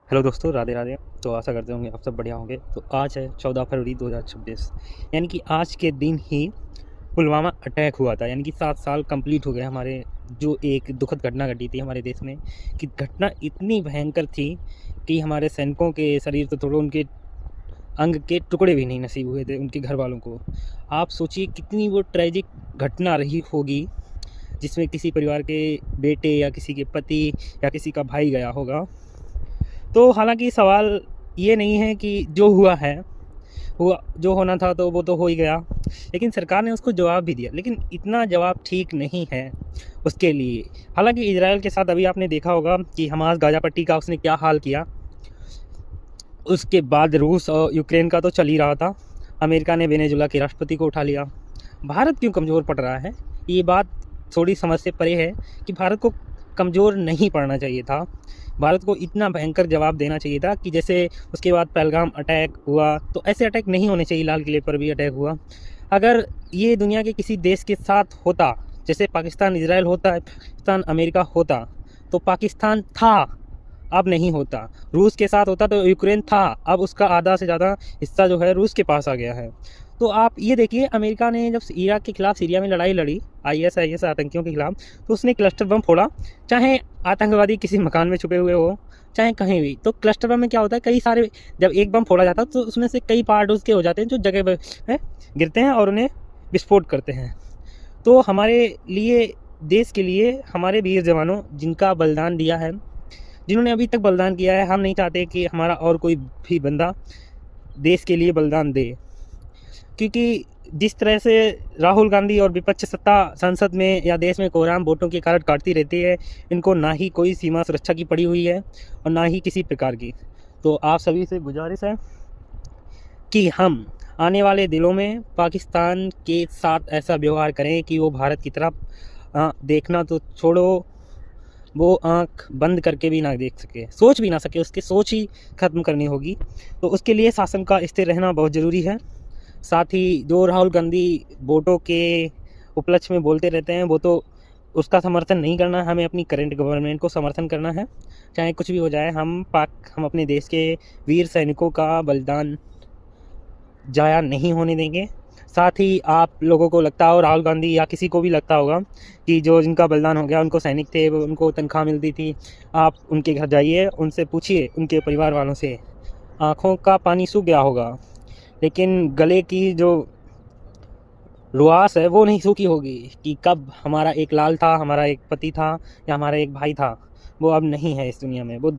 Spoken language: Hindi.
हेलो दोस्तों, राधे राधे। तो आशा करते होंगे आप सब बढ़िया होंगे। तो आज है 14 फरवरी 2026, यानी कि आज के दिन ही पुलवामा अटैक हुआ था। यानी कि 7 साल कंप्लीट हो गए हमारे, जो एक दुखद घटना घटी थी हमारे देश में। कि घटना इतनी भयंकर थी कि हमारे सैनिकों के शरीर तो थोड़े, उनके अंग के टुकड़े भी नहीं नसीब हुए थे उनके घर वालों को। आप सोचिए कितनी वो ट्रेजिक घटना रही होगी, जिसमें किसी परिवार के बेटे या किसी के पति या किसी का भाई गया होगा। तो हालांकि सवाल ये नहीं है कि जो हुआ है, हुआ जो होना था तो वो तो हो ही गया, लेकिन सरकार ने उसको जवाब भी दिया। लेकिन इतना जवाब ठीक नहीं है उसके लिए। हालांकि इजराइल के साथ अभी आपने देखा होगा कि हमास गाजा पट्टी का उसने क्या हाल किया। उसके बाद रूस और यूक्रेन का तो चल ही रहा था। अमेरिका ने वेनेजुला के राष्ट्रपति को उठा लिया। भारत क्यों कमज़ोर पड़ रहा है, ये बात थोड़ी समझ से परे है। कि भारत को कमज़ोर नहीं पड़ना चाहिए था। भारत को इतना भयंकर जवाब देना चाहिए था कि जैसे उसके बाद पहलगाम अटैक हुआ, तो ऐसे अटैक नहीं होने चाहिए। लाल किले पर भी अटैक हुआ। अगर ये दुनिया के किसी देश के साथ होता, जैसे पाकिस्तान इजराइल होता है, पाकिस्तान अमेरिका होता, तो पाकिस्तान था, अब नहीं होता। रूस के साथ होता तो यूक्रेन था, अब उसका आधा से ज़्यादा हिस्सा जो है रूस के पास आ गया है। तो आप ये देखिए, अमेरिका ने जब इराक के खिलाफ सीरिया में लड़ाई लड़ी, IS आतंकियों के खिलाफ, तो उसने क्लस्टर बम फोड़ा। चाहे आतंकवादी किसी मकान में छुपे हुए हो, चाहे कहीं भी, तो क्लस्टर बम में क्या होता है, कई सारे, जब एक बम फोड़ा जाता है तो उसमें से कई पार्ट उसके हो जाते हैं जो जगह पर गिरते हैं और उन्हें विस्फोट करते हैं। तो हमारे लिए, देश के लिए, हमारे वीर जवानों जिनका बलिदान दिया है, जिन्होंने अभी तक बलिदान किया है, हम नहीं चाहते कि हमारा और कोई भी बंदा देश के लिए बलिदान दे। क्योंकि जिस तरह से राहुल गांधी और विपक्ष सत्ता संसद में या देश में कोहराम वोटों की काट काटती रहती है, इनको ना ही कोई सीमा सुरक्षा की पड़ी हुई है और ना ही किसी प्रकार की। तो आप सभी से गुजारिश है कि हम आने वाले दिनों में पाकिस्तान के साथ ऐसा व्यवहार करें कि वो भारत की तरफ देखना तो छोड़ो, वो आंख बंद करके भी ना देख सके, सोच भी ना सके, उसकी सोच ही ख़त्म करनी होगी। तो उसके लिए शासन का स्थिर रहना बहुत ज़रूरी है। साथ ही जो राहुल गांधी वोटों के उपलक्ष्य में बोलते रहते हैं, वो तो उसका समर्थन नहीं करना है। हमें अपनी करंट गवर्नमेंट को समर्थन करना है, चाहे कुछ भी हो जाए। हम अपने देश के वीर सैनिकों का बलिदान जाया नहीं होने देंगे। साथ ही आप लोगों को लगता हो, राहुल गांधी या किसी को भी लगता होगा कि जो जिनका बलिदान हो गया, उनको सैनिक थे, उनको तनख्वाह मिलती थी, आप उनके घर जाइए, उनसे पूछिए, उनके परिवार वालों से, आँखों का पानी सूख गया होगा, लेकिन गले की जो रुआस है वो नहीं सूखी होगी कि कब हमारा एक लाल था, हमारा एक पति था या हमारा एक भाई था। वो अब नहीं है इस दुनिया में। वो